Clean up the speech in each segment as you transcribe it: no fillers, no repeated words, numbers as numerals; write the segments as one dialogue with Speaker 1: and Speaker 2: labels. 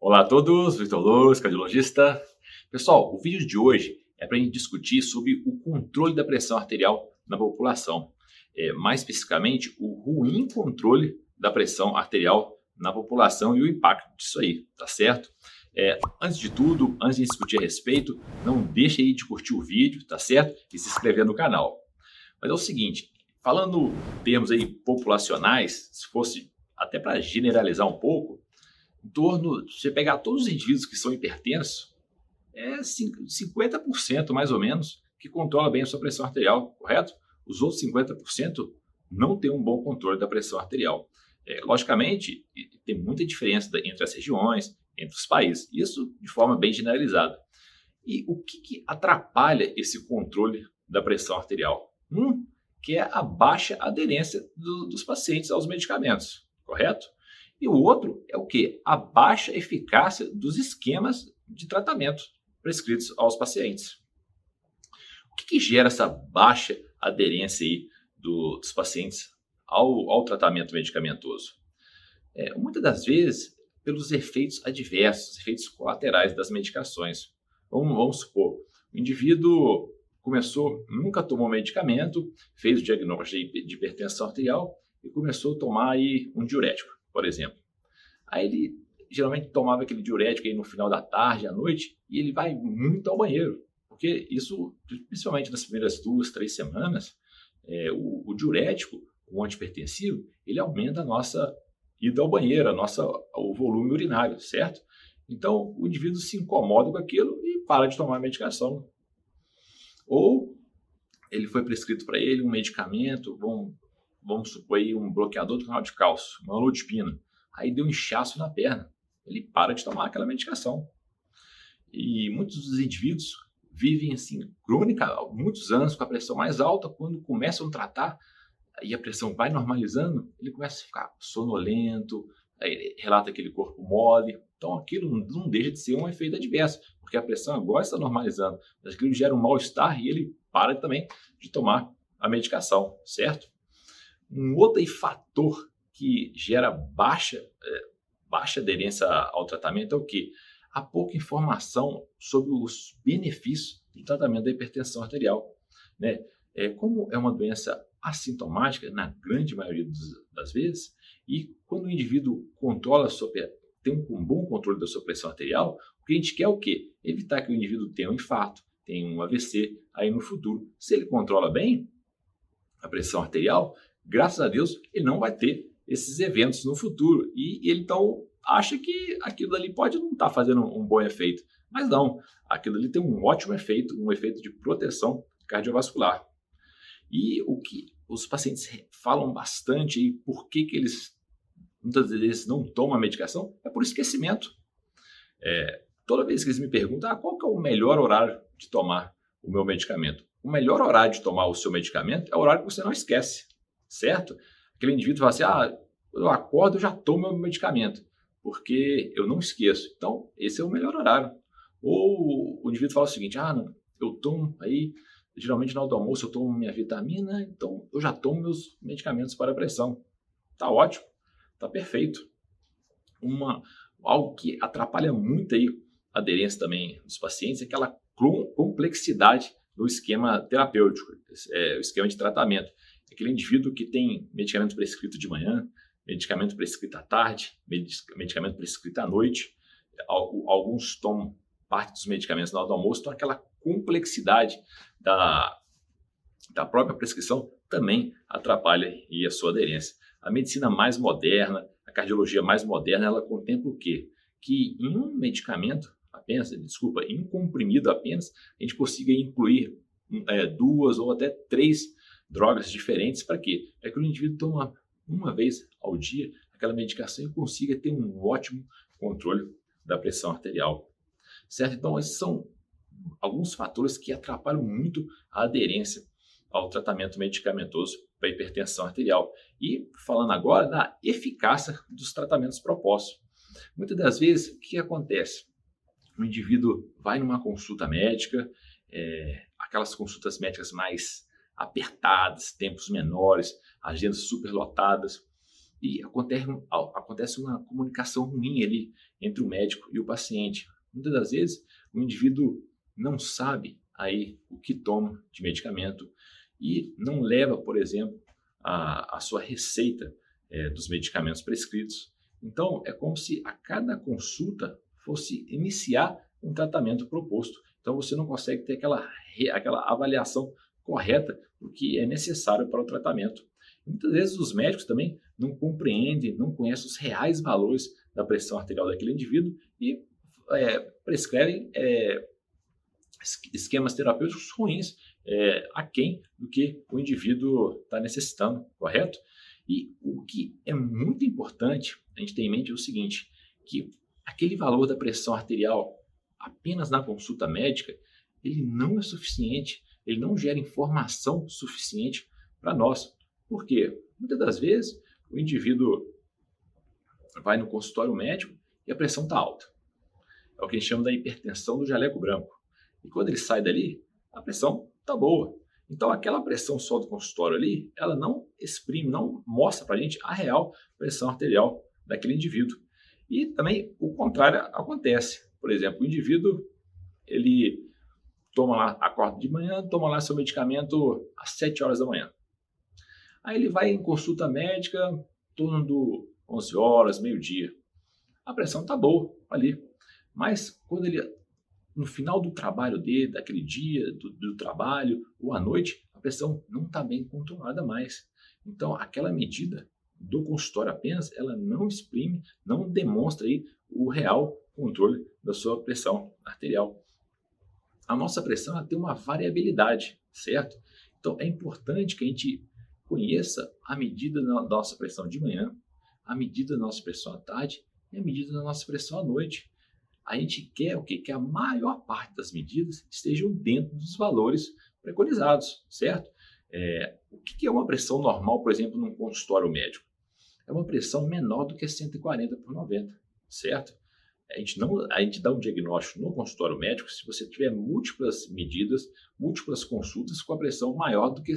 Speaker 1: Olá a todos, Vitor Louros, cardiologista. Pessoal, o vídeo de hoje é para a gente discutir sobre o controle da pressão arterial na população. Mais especificamente, o ruim controle da pressão arterial na população e o impacto disso aí, tá certo? Antes de tudo, antes de discutir a respeito, não deixe aí de curtir o vídeo, tá certo? E se inscrever no canal. Mas é o seguinte, falando em termos aí populacionais, se fosse até para generalizar um pouco, em torno, se você pegar todos os indivíduos que são hipertensos, é 50% mais ou menos que controla bem a sua pressão arterial, correto? Os outros 50% não têm um bom controle da pressão arterial. Logicamente, tem muita diferença entre as regiões, entre os países, isso de forma bem generalizada. E o que atrapalha esse controle da pressão arterial? Que é a baixa aderência dos pacientes aos medicamentos, correto? E o outro é o quê? A baixa eficácia dos esquemas de tratamento prescritos aos pacientes. O que gera essa baixa aderência aí dos pacientes ao tratamento medicamentoso? Muitas das vezes, pelos efeitos adversos, efeitos colaterais das medicações. Vamos supor, o indivíduo nunca tomou medicamento, fez o diagnóstico de hipertensão arterial e começou a tomar aí um diurético, por exemplo. Aí ele geralmente tomava aquele diurético aí no final da tarde, à noite, e ele vai muito ao banheiro. Porque isso, principalmente nas primeiras 2, 3 semanas, o diurético, o antihipertensivo, ele aumenta a nossa ida ao banheiro, o volume urinário, certo? Então, o indivíduo se incomoda com aquilo e para de tomar a medicação. Ou ele foi prescrito para ele um medicamento, vamos supor aí um bloqueador do canal de cálcio, uma amlodipina. Aí deu um inchaço na perna, ele para de tomar aquela medicação. E muitos dos indivíduos vivem assim, crônica, muitos anos com a pressão mais alta, quando começam a tratar e a pressão vai normalizando, ele começa a ficar sonolento, aí ele relata aquele corpo mole. Então aquilo não deixa de ser um efeito adverso, porque a pressão agora está normalizando, mas aquilo gera um mal-estar e ele para também de tomar a medicação, certo? Um outro fator que gera baixa aderência ao tratamento é o quê? Há pouca informação sobre os benefícios do tratamento da hipertensão arterial, né? Como é uma doença assintomática, na grande maioria das vezes, e quando o indivíduo tem um bom controle da sua pressão arterial, o que a gente quer é o quê? Evitar que o indivíduo tenha um infarto, tenha um AVC aí no futuro. Se ele controla bem a pressão arterial, graças a Deus, ele não vai ter esses eventos no futuro. E ele, então, acha que aquilo ali pode não estar fazendo um bom efeito. Mas não, aquilo ali tem um ótimo efeito, um efeito de proteção cardiovascular. E o que os pacientes falam bastante e por que eles, muitas vezes, não tomam a medicação, é por esquecimento. Toda vez que eles me perguntam qual que é o melhor horário de tomar o meu medicamento, o melhor horário de tomar o seu medicamento é o horário que você não esquece, certo? Aquele indivíduo fala assim, eu acordo, eu já tomo meu medicamento, porque eu não esqueço. Então, esse é o melhor horário. Ou o indivíduo fala o seguinte, não, eu tomo aí, geralmente na hora do almoço eu tomo minha vitamina, então eu já tomo meus medicamentos para a pressão. Tá ótimo, tá perfeito. Algo que atrapalha muito aí a aderência também dos pacientes é aquela complexidade do esquema terapêutico, o esquema de tratamento. Aquele indivíduo que tem medicamento prescrito de manhã, medicamento prescrito à tarde, medicamento prescrito à noite, alguns tomam parte dos medicamentos na hora do almoço, então aquela complexidade da própria prescrição também atrapalha a sua aderência. A medicina mais moderna, a cardiologia mais moderna, ela contempla o quê? Que em um medicamento apenas, em um comprimido apenas, a gente consiga incluir 2 ou até 3 drogas diferentes. Para quê? Para que o indivíduo tome uma vez ao dia aquela medicação e consiga ter um ótimo controle da pressão arterial, certo? Então, esses são alguns fatores que atrapalham muito a aderência ao tratamento medicamentoso para hipertensão arterial. E falando agora da eficácia dos tratamentos propostos. Muitas das vezes, o que acontece? O indivíduo vai numa consulta médica, aquelas consultas médicas mais apertadas, tempos menores, agendas superlotadas, e acontece uma comunicação ruim ali entre o médico e o paciente. Muitas das vezes o indivíduo não sabe aí o que toma de medicamento e não leva, por exemplo, a sua receita dos medicamentos prescritos. Então, é como se a cada consulta fosse iniciar um tratamento proposto. Então, você não consegue ter aquela avaliação correta do que é necessário para o tratamento. Muitas vezes os médicos também não compreendem, não conhecem os reais valores da pressão arterial daquele indivíduo e prescrevem esquemas terapêuticos ruins aquém do que o indivíduo está necessitando, correto? E o que é muito importante a gente ter em mente é o seguinte, que aquele valor da pressão arterial apenas na consulta médica, ele não é suficiente, ele não gera informação suficiente para nós. Por quê? Muitas das vezes o indivíduo vai no consultório médico e a pressão está alta. É o que a gente chama da hipertensão do jaleco branco. E quando ele sai dali, a pressão está boa. Então, aquela pressão só do consultório ali, ela não exprime, não mostra para a gente a real pressão arterial daquele indivíduo. E também o contrário acontece. Por exemplo, o indivíduo, ele toma lá, acorda de manhã, toma lá seu medicamento às 7 horas da manhã. Aí ele vai em consulta médica, em torno do 11 horas, meio-dia. A pressão está boa ali. Mas quando ele, no final do trabalho dele, daquele dia, do trabalho, ou à noite, a pressão não está bem controlada mais. Então, aquela medida do consultório apenas, ela não exprime, não demonstra aí o real controle da sua pressão arterial. A nossa pressão ela tem uma variabilidade, certo? Então, é importante que a gente conheça a medida da nossa pressão de manhã, a medida da nossa pressão à tarde e a medida da nossa pressão à noite. A gente quer o quê? Que a maior parte das medidas estejam dentro dos valores preconizados, certo? O que é uma pressão normal, por exemplo, num consultório médico? É uma pressão menor do que 140 por 90, certo? A gente dá um diagnóstico no consultório médico se você tiver múltiplas medidas, múltiplas consultas com a pressão maior do que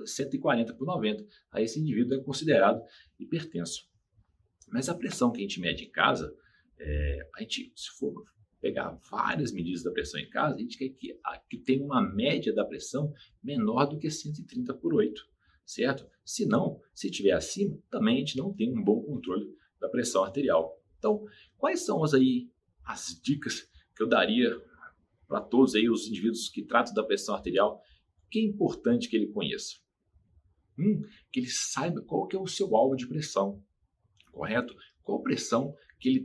Speaker 1: 140 por 90. Aí esse indivíduo é considerado hipertenso. Mas a pressão que a gente mede em casa, a gente, se for pegar várias medidas da pressão em casa, a gente quer que tenha uma média da pressão menor do que 130 por 8, certo? Se não, se estiver acima, também a gente não tem um bom controle da pressão arterial. Então, quais são as dicas que eu daria para todos aí os indivíduos que tratam da pressão arterial? Que é importante que ele conheça. Que ele saiba qual que é o seu alvo de pressão, correto? Qual pressão que ele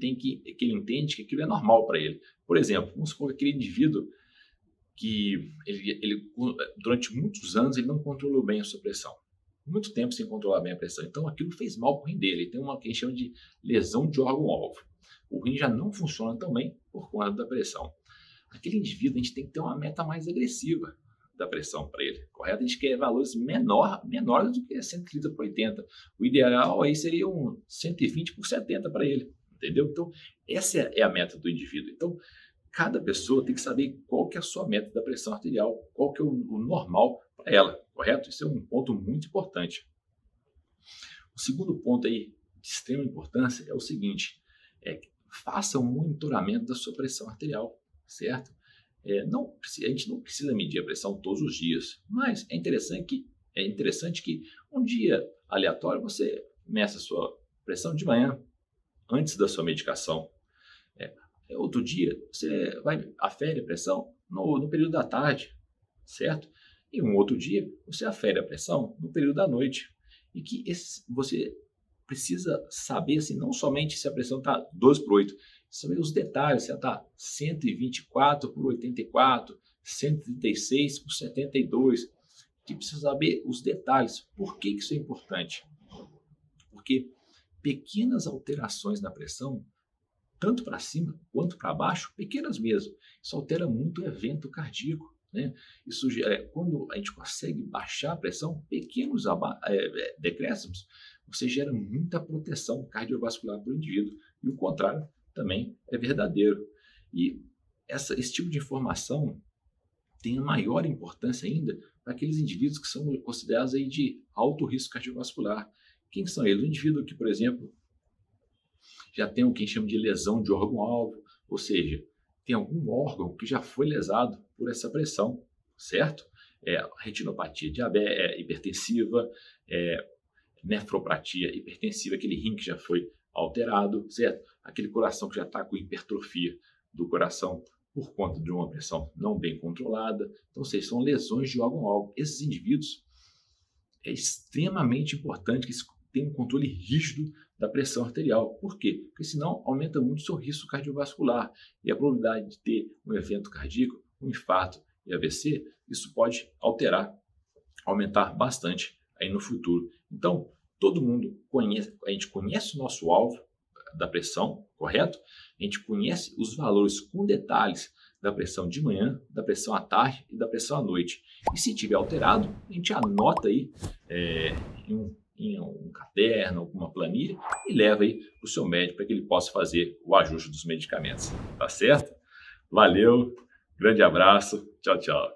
Speaker 1: ele entende que aquilo é normal para ele. Por exemplo, vamos supor que aquele indivíduo que ele durante muitos anos ele não controlou bem a sua pressão. Muito tempo sem controlar bem a pressão. Então aquilo fez mal para o rim dele. Ele tem uma que a gente chama de lesão de órgão-alvo. O rim já não funciona tão bem por conta da pressão. Aquele indivíduo a gente tem que ter uma meta mais agressiva da pressão para ele, correto? A gente quer valores menores do que 130 por 80. O ideal aí seria um 120 por 70 para ele, entendeu? Então, essa é a meta do indivíduo. Então, cada pessoa tem que saber qual que é a sua meta da pressão arterial, qual que é o normal para ela, correto? Isso é um ponto muito importante. O segundo ponto aí de extrema importância é o seguinte, faça um monitoramento da sua pressão arterial, certo? A gente não precisa medir a pressão todos os dias, mas é interessante que um dia aleatório você meça a sua pressão de manhã, antes da sua medicação. Outro dia você afere a pressão no período da tarde, certo? E um outro dia você afere a pressão no período da noite. E que você precisa saber assim, não somente se a pressão está 12 por 8, saber os detalhes, se ela está 124 por 84, 136 por 72. Que precisa saber os detalhes. Por que isso é importante? Porque pequenas alterações na pressão, tanto para cima quanto para baixo, pequenas mesmo, isso altera muito o evento cardíaco. Né? Isso quando a gente consegue baixar a pressão, pequenos decréscimos, você gera muita proteção cardiovascular para o indivíduo. E o contrário também é verdadeiro. E esse tipo de informação tem maior importância ainda para aqueles indivíduos que são considerados aí de alto risco cardiovascular, Quem são eles? O indivíduo que, por exemplo, já tem o que a gente chama de lesão de órgão-alvo, ou seja, tem algum órgão que já foi lesado por essa pressão, certo? Retinopatia hipertensiva, nefropatia hipertensiva, aquele rim que já foi alterado, certo? Aquele coração que já está com hipertrofia do coração por conta de uma pressão não bem controlada. Então, são lesões de órgão-alvo. Esses indivíduos é extremamente importante que eles tenham um controle rígido da pressão arterial. Por quê? Porque senão aumenta muito o seu risco cardiovascular e a probabilidade de ter um evento cardíaco, um infarto e AVC, isso pode aumentar bastante aí no futuro. Então, todo mundo conhece, a gente conhece o nosso alvo da pressão, correto? A gente conhece os valores com detalhes da pressão de manhã, da pressão à tarde e da pressão à noite. E se tiver alterado, a gente anota aí em um caderno, alguma planilha e leva aí para o seu médico para que ele possa fazer o ajuste dos medicamentos. Tá certo? Valeu, grande abraço, tchau, tchau.